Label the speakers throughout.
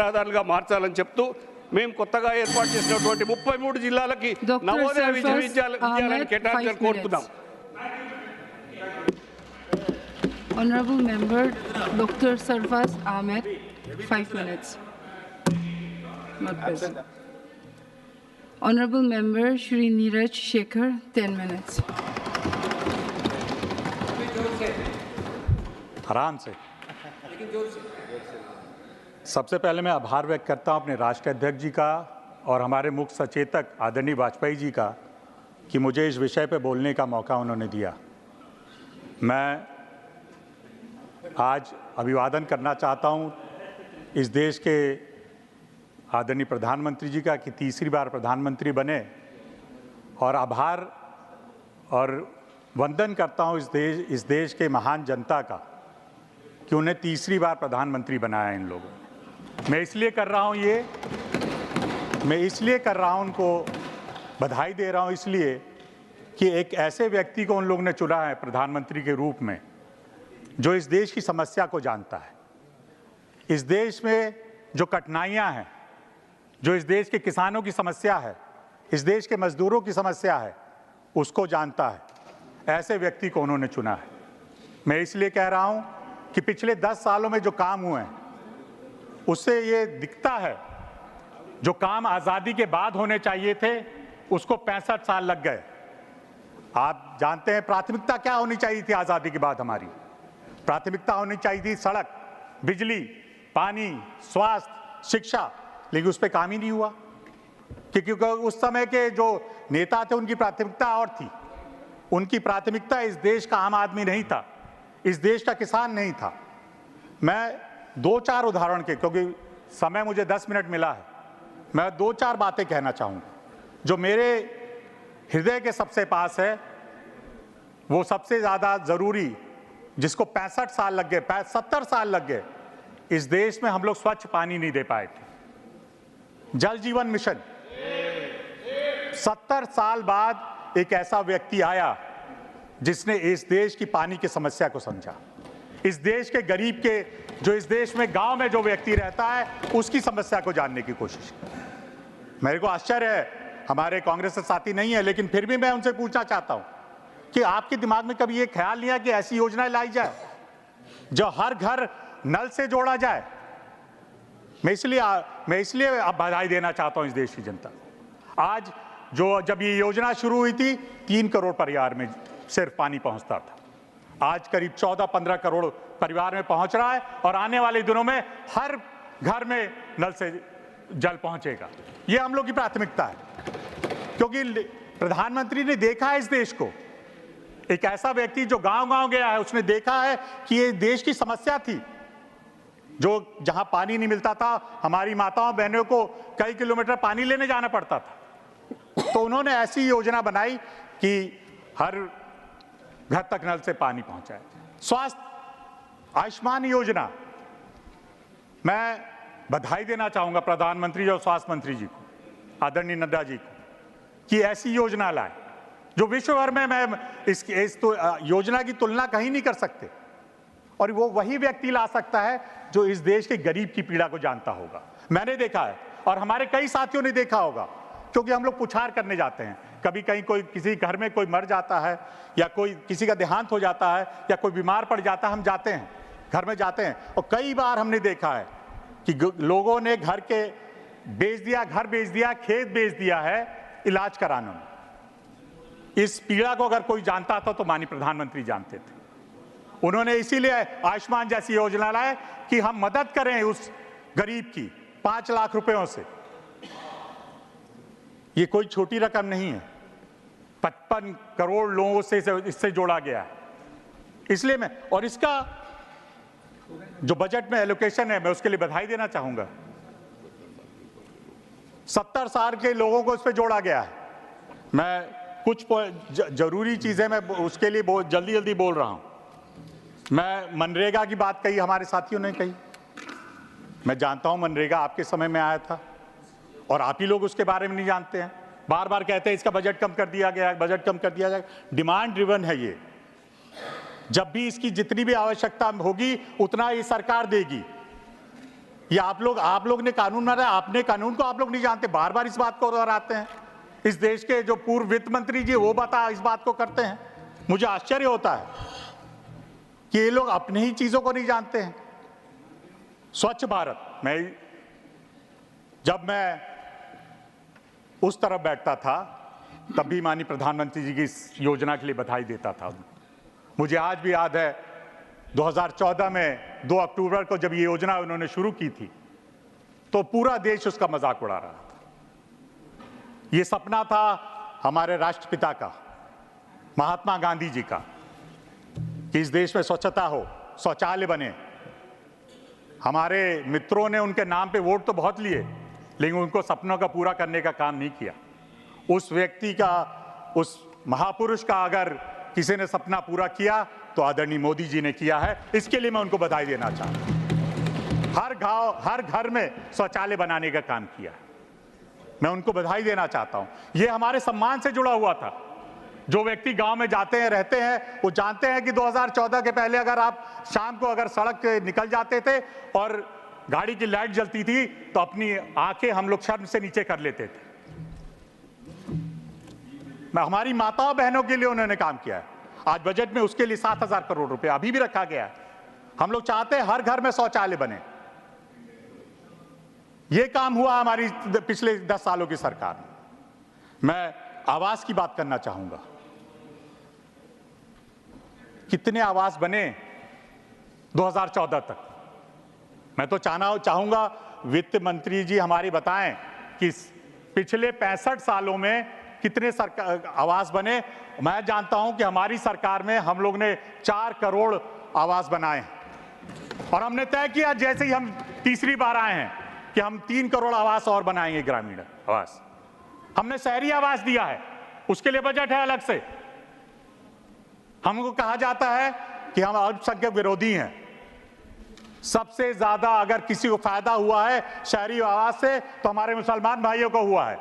Speaker 1: రహదారులుగా మార్చాలని చెప్తూ మేము కొత్తగా ఏర్పాటు చేసినటువంటి 33 జిల్లాలకి నవోదయ విద్యాలయాలను కేటాయించాలని కోరుతున్నాం.
Speaker 2: Honorable Member Dr. Sarfaz Ahmed, 5 minutes. Not present. Honorable Member Shri Neeraj Shekhar, 10 minutes.
Speaker 3: आराम से. सबसे पहले मैं आभार व्यक्त करता हूं अपने राष्ट्रीय अध्यक्ष जी का और हमारे मुख्य सचेतक आदरणीय वाजपेयी जी का कि मुझे इस विषय पर बोलने का मौका उन्होंने दिया. मैं आज अभिवादन करना चाहता हूं इस देश के आदरणीय प्रधानमंत्री जी का कि तीसरी बार प्रधानमंत्री बने, और आभार और वंदन करता हूं इस देश के महान जनता का कि उन्हें तीसरी बार प्रधानमंत्री बनाया इन लोगों ने. मैं इसलिए कर रहा हूं उनको बधाई दे रहा हूं इसलिए कि एक ऐसे व्यक्ति को उन लोगों ने चुना है प्रधानमंत्री के रूप में जो इस देश की समस्या को जानता है, इस देश में जो कठिनाइयां हैं, जो इस देश के किसानों की समस्या है, इस देश के मजदूरों की समस्या है, उसको जानता है. ऐसे व्यक्ति को उन्होंने चुना है. मैं इसलिए कह रहा हूं कि पिछले 10 सालों में जो काम हुए हैं उससे ये दिखता है जो काम आज़ादी के बाद होने चाहिए थे उसको 65 साल लग गए. आप जानते हैं प्राथमिकता क्या होनी चाहिए थी आज़ादी के बाद. हमारी प्राथमिकता होनी चाहिए थी सड़क, बिजली, पानी, स्वास्थ्य, शिक्षा, लेकिन उस पर काम ही नहीं हुआ क्योंकि उस समय के जो नेता थे उनकी प्राथमिकता और थी. उनकी प्राथमिकता इस देश का आम आदमी नहीं था, इस देश का किसान नहीं था. मैं 2-4 उदाहरण के, क्योंकि समय मुझे 10 मिनट मिला है, मैं 2-4 बातें कहना चाहूँगा जो मेरे हृदय के सबसे पास है. वो सबसे ज़्यादा ज़रूरी जिसको 65 साल लग गए, 70 साल लग गए, इस देश में हम लोग स्वच्छ पानी नहीं दे पाए थे. जल जीवन मिशन 70 साल बाद एक ऐसा व्यक्ति आया जिसने इस देश की पानी की समस्या को समझा. इस देश के गरीब के, जो इस देश में गांव में जो व्यक्ति रहता है उसकी समस्या को जानने की कोशिश की. मेरे को आश्चर्य है हमारे कांग्रेस के साथी नहीं है, लेकिन फिर भी मैं उनसे पूछना चाहता हूं कि आपके दिमाग में कभी ये ख्याल नहीं आया कि ऐसी योजना लाई जाए जो हर घर नल से जोड़ा जाए. मैं इसलिए अब बधाई देना चाहता हूं इस देश की जनता. आज जब ये योजना शुरू हुई थी 3 करोड़ परिवार में सिर्फ पानी पहुंचता था. आज करीब 14-15 करोड़ परिवार में पहुंच रहा है और आने वाले दिनों में हर घर में नल से जल पहुंचेगा. ये हम लोग की प्राथमिकता है क्योंकि प्रधानमंत्री ने देखा है इस देश को. एक ऐसा व्यक्ति जो गांव-गांव गया है, उसने देखा है कि ये देश की समस्या थी, जो जहां पानी नहीं मिलता था हमारी माताओं बहनों को कई किलोमीटर पानी लेने जाना पड़ता था. तो उन्होंने ऐसी योजना बनाई कि हर घर तक नल से पानी पहुंचाए. स्वास्थ्य आयुष्मान योजना, मैं बधाई देना चाहूंगा प्रधानमंत्री और स्वास्थ्य मंत्री जी को, आदरणीय नड्डा जी को, कि ऐसी योजना लाए जो विश्व भर में मैं इस योजना की तुलना कहीं नहीं कर सकते. और वो वही व्यक्ति ला सकता है जो इस देश के गरीब की पीड़ा को जानता होगा. मैंने देखा है और हमारे कई साथियों ने देखा होगा, क्योंकि हम लोग पुछार करने जाते हैं. कभी कहीं कोई किसी घर में कोई मर जाता है या कोई किसी का देहांत हो जाता है या कोई बीमार पड़ जाता है, हम जाते हैं, घर में जाते हैं, और कई बार हमने देखा है कि लोगों ने घर बेच दिया, खेत बेच दिया है इलाज कराने में. इस पीड़ा को अगर कोई जानता था तो माननीय प्रधानमंत्री जानते थे. उन्होंने इसीलिए आयुष्मान जैसी योजना लाए कि हम मदद करें उस गरीब की 5 लाख रुपयों से. ये कोई छोटी रकम नहीं है, 55 करोड़ लोगों से इससे जोड़ा गया है. इसलिए मैं, और इसका जो बजट में एलोकेशन है, मैं उसके लिए बधाई देना चाहूंगा. 70 साल के लोगों को इस पे जोड़ा गया है. मैं कुछ जरूरी चीजें मैं उसके लिए बहुत जल्दी बोल रहा हूं. मैं मनरेगा की बात कही, हमारे साथियों ने कही. मैं जानता हूं मनरेगा आपके समय में आया था और आप ही लोग उसके बारे में नहीं जानते हैं. बार बार कहते हैं इसका बजट कम कर दिया गया, बजट कम कर दिया जाएगा. डिमांड ड्रिवन है ये. जब भी इसकी जितनी भी आवश्यकता होगी उतना ये सरकार देगी. ये आप लोग ने कानून बनाया, आपने कानून को आप लोग नहीं जानते, बार बार इस बात को दोहराते हैं। इस देश के जो पूर्व वित्त मंत्री जी वो इस बात को करते हैं। मुझे आश्चर्य होता है कि ये लोग अपनी ही चीजों को नहीं जानते हैं। स्वच्छ भारत, जब मैं उस तरफ बैठता था तब भी माननीय प्रधानमंत्री जी की इस योजना के लिए बधाई देता था। मुझे आज भी याद है 2014 में 2 अक्टूबर को जब ये योजना उन्होंने शुरू की थी तो पूरा देश उसका मजाक उड़ा रहा था। ये सपना था हमारे राष्ट्रपिता का, महात्मा गांधी जी का, कि इस देश में स्वच्छता हो, शौचालय बने। हमारे मित्रों ने उनके नाम पे वोट तो बहुत लिए, लेकिन उनको सपनों का पूरा करने का काम नहीं किया। उस व्यक्ति का, उस महापुरुष का अगर किसी ने सपना पूरा किया तो आदरणीय मोदी जी ने किया है। इसके लिए मैं उनको बधाई देना चाहता हूं। हर गांव, हर घर में शौचालय बनाने का काम किया। मैं उनको बधाई देना चाहता हूं। यह हमारे सम्मान से जुड़ा हुआ था। जो व्यक्ति गांव में जाते हैं, रहते हैं, वो जानते हैं कि 2014 के पहले अगर आप शाम को अगर सड़क पे निकल जाते थे और गाड़ी की लाइट जलती थी तो अपनी आंखें हम लोग शर्म से नीचे कर लेते थे। हमारी माताओं बहनों के लिए उन्होंने काम किया है। आज बजट में उसके लिए 7,000 करोड़ रुपए अभी भी रखा गया है। हम लोग चाहते हैं हर घर में शौचालय बने। यह काम हुआ हमारी पिछले 10 सालों की सरकार में। मैं आवास की बात करना चाहूंगा। कितने आवास बने 2014 तक? मैं तो चाहूंगा वित्त मंत्री जी हमारे बताएं कि पिछले 65 सालों में कितने आवास बने। मैं जानता हूं कि हमारी सरकार में हम लोग ने 4 करोड़ आवास बनाए हैं और हमने तय किया जैसे ही हम तीसरी बार आए हैं कि हम 3 करोड़ आवास और बनाएंगे, ग्रामीण आवास। हमने शहरी आवास दिया है, उसके लिए बजट है अलग से। हमको कहा जाता है कि हम अल्पसंख्यक विरोधी हैं। सबसे ज्यादा अगर किसी को फायदा हुआ है शहरी आवास से तो हमारे मुसलमान भाइयों को हुआ है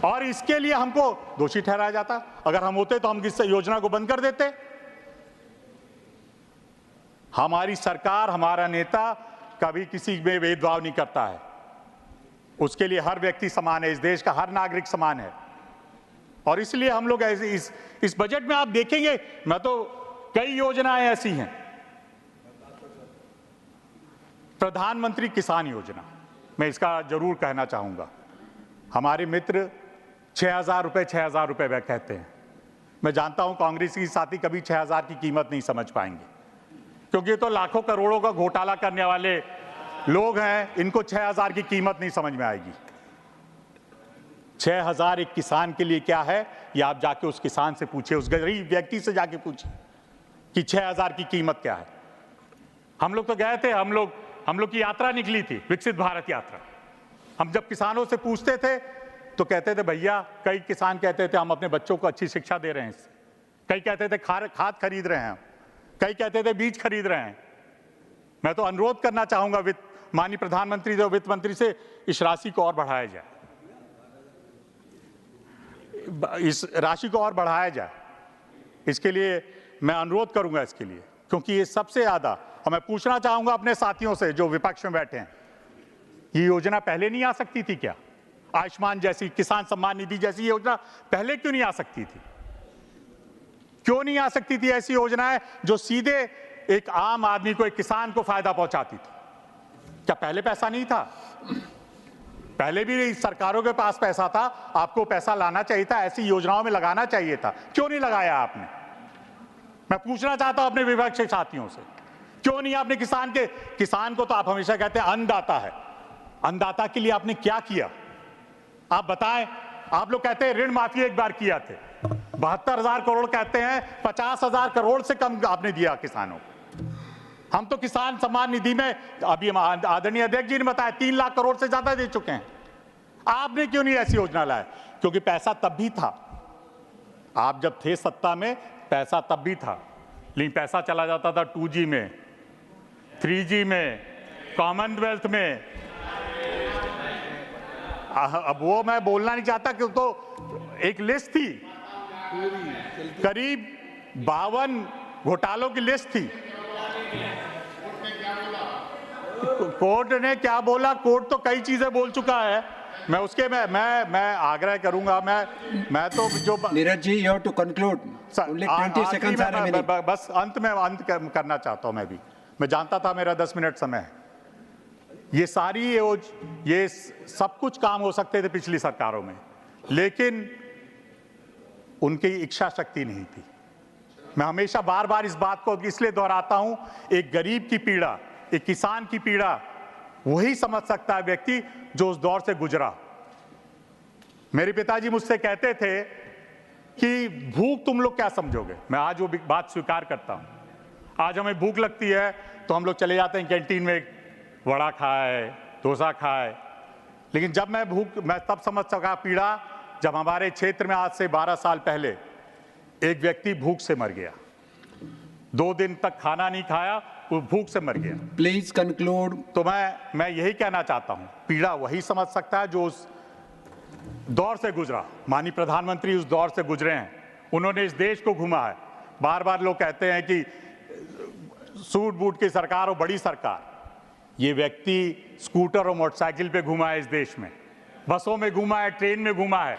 Speaker 3: और इसके लिए हमको दोषी ठहराया जाता। अगर हम होते तो हम इस योजना को बंद कर देते। हमारी सरकार, हमारा नेता कभी किसी में भेदभाव नहीं करता है। उसके लिए हर व्यक्ति समान है, इस देश का हर नागरिक समान है। और इसलिए हम लोग इस बजट में आप देखेंगे, मैं तो कई योजनाएं ऐसी हैं। प्रधानमंत्री किसान योजना, मैं इसका जरूर कहना चाहूंगा। हमारे मित्र 6,000 रुपए कहते हैं। मैं जानता हूं कांग्रेस की साथी कभी 6,000 की कीमत नहीं समझ पाएंगे, क्योंकि ये तो लाखों करोड़ों का घोटाला करने वाले लोग हैं। इनको 6,000 की कीमत नहीं समझ में आएगी। 6,000 एक किसान के लिए क्या है, ये आप जाके उस किसान से पूछिए, उस गरीब व्यक्ति से जाके पूछिए कि 6,000 की कीमत क्या है। हम लोग तो गए थे, हम लोग की यात्रा निकली थी, विकसित भारत यात्रा। हम जब किसानों से पूछते थे तो कहते थे, भैया, कई किसान कहते थे हम अपने बच्चों को अच्छी शिक्षा दे रहे हैं, कई कहते थे खाद खरीद रहे हैं, कई कहते थे बीज खरीद रहे हैं। मैं तो अनुरोध करना चाहूंगा माननीय प्रधानमंत्री और वित्त मंत्री से, इस राशि को और बढ़ाया जाए, इस राशि को और बढ़ाया जाए। इसके लिए मैं अनुरोध करूंगा इसके लिए, क्योंकि ये सबसे ज्यादा। और मैं पूछना चाहूंगा अपने साथियों से जो विपक्ष में बैठे हैं, ये योजना पहले नहीं आ सकती थी क्या? आयुष्मान जैसी, किसान सम्मान निधि जैसी योजना पहले क्यों नहीं आ सकती थी? क्यों नहीं आ सकती थी ऐसी योजनाएं जो सीधे एक आम आदमी को, एक किसान को फायदा पहुंचाती थी? क्या पहले पैसा नहीं था? पहले भी सरकारों के पास पैसा था, आपको पैसा लाना चाहिए था, ऐसी योजनाओं में लगाना चाहिए था। क्यों नहीं लगाया आपने? मैं पूछना चाहता हूं अपने विपक्ष के साथियों से, क्यों नहीं आपने किसान को तो आप हमेशा कहते हैं अन्नदाता है, अन्नदाता के लिए आपने क्या किया? आप बताएं। आप लोग कहते हैं ऋण माफी एक बार किया थे, 72,000 करोड़ कहते हैं, 50,000 करोड़ से कम आपने दिया किसानों को। हम तो किसान सम्मान निधि में, अभी आदरणीय अध्यक्ष जी ने बताया, 3 लाख करोड़ से ज्यादा दे चुके हैं। आपने क्यों नहीं ऐसी योजना लाया? क्योंकि पैसा तब भी था, आप जब थे सत्ता में पैसा तब भी था, लेकिन पैसा चला जाता था 2G में, 3G में, कॉमनवेल्थ में। अब वो मैं बोलना नहीं चाहता, कि तो एक लिस्ट थी, करीब 52 घोटालों की लिस्ट थी। कोर्ट ने क्या बोला? कोर्ट तो कई चीजें बोल चुका है। मैं उसके मैं आग्रह करूंगा। मैं तो जो
Speaker 4: Neeraj ji, you have to conclude. Only 20 seconds are remaining.
Speaker 3: बस अंत करना चाहता हूं। मैं जानता था मेरा 10 मिनट समय है। ये सब कुछ काम हो सकते थे पिछली सरकारों में, लेकिन उनकी इच्छा शक्ति नहीं थी। मैं हमेशा बार बार इस बात को इसलिए दोहराता हूं, एक गरीब की पीड़ा, एक किसान की पीड़ा वही समझ सकता है व्यक्ति जो उस दौर से गुजरा। मेरे पिताजी मुझसे कहते थे कि भूख तुम लोग क्या समझोगे। मैं आज वो बात स्वीकार करता हूं। आज हमें भूख लगती है तो हम लोग चले जाते हैं कैंटीन में, वड़ा खाए, डोसा खाए, लेकिन जब मैं तब समझ सका पीड़ा, जब हमारे क्षेत्र में आज से 12 साल पहले एक व्यक्ति भूख से मर गया। 2 दिन तक खाना नहीं खाया, वो भूख से मर गया।
Speaker 4: Please conclude.
Speaker 3: तो मैं यही कहना चाहता हूं, पीड़ा वही समझ सकता है जो उस दौर से गुजरा। माननीय प्रधानमंत्री उस दौर से गुजरे हैं, उन्होंने इस देश को घुमा है। बार बार लोग कहते हैं कि सूट बूट की सरकार और बड़ी सरकार, ये व्यक्ति स्कूटर और मोटरसाइकिल पे घुमा है इस देश में, बसों में घुमा है, ट्रेन में घुमा है।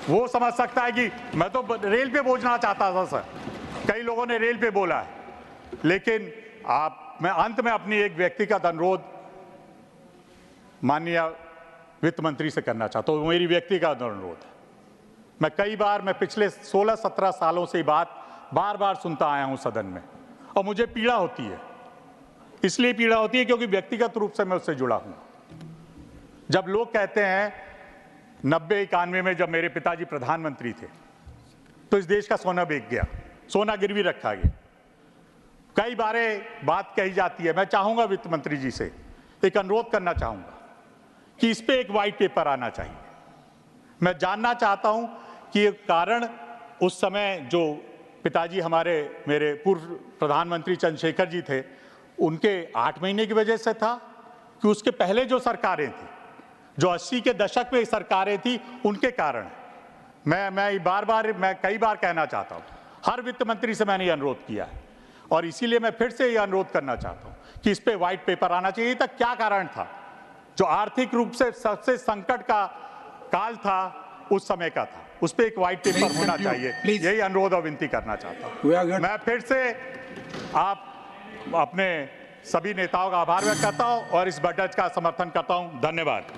Speaker 3: वो समझ सकता है कि मैं तो रेल पे पहुंचना चाहता था सर, कई लोगों ने रेल पे बोला है, लेकिन मैं अंत में अपनी एक व्यक्तिगत अनुरोध माननीय वित्त मंत्री से करना चाहता हूँ। मेरी व्यक्तिगत अनुरोध है। मैं पिछले 16-17 सालों से ये बात बार बार सुनता आया हूं सदन में, और मुझे पीड़ा होती है। इसलिए पीड़ा होती है क्योंकि व्यक्तिगत रूप से मैं उससे जुड़ा हूं। जब लोग कहते हैं 90-91 में जब मेरे पिताजी प्रधानमंत्री थे तो इस देश का सोना बिक गया, सोना गिरवी रखा गया। कई बारे बात कही जाती है। मैं चाहूंगा वित्त मंत्री जी से एक अनुरोध करना चाहूंगा कि इस पे एक व्हाइट पेपर आना चाहिए। मैं जानना चाहता हूं कि ये कारण उस समय जो पिताजी मेरे पूर्व प्रधानमंत्री चंद्रशेखर जी थे, उनके 8 महीने की वजह से था कि उसके पहले जो सरकारें थी, जो 80 के दशक में सरकारें थी, उनके कारण। मैं कई बार कहना चाहता हूं, हर वित्त मंत्री से मैंने ये अनुरोध किया है, और इसीलिए मैं फिर से ये अनुरोध करना चाहता हूं कि इस पे व्हाइट पेपर आना चाहिए। तक क्या कारण था? जो आर्थिक रूप से सबसे संकट का काल था, उस समय का था, उस पे एक व्हाइट पेपर होना चाहिए। यही अनुरोध और विनती करना चाहता हूं। मैं फिर से अपने सभी नेताओं का आभार व्यक्त करता हूं और इस बजट का समर्थन करता हूं। धन्यवाद।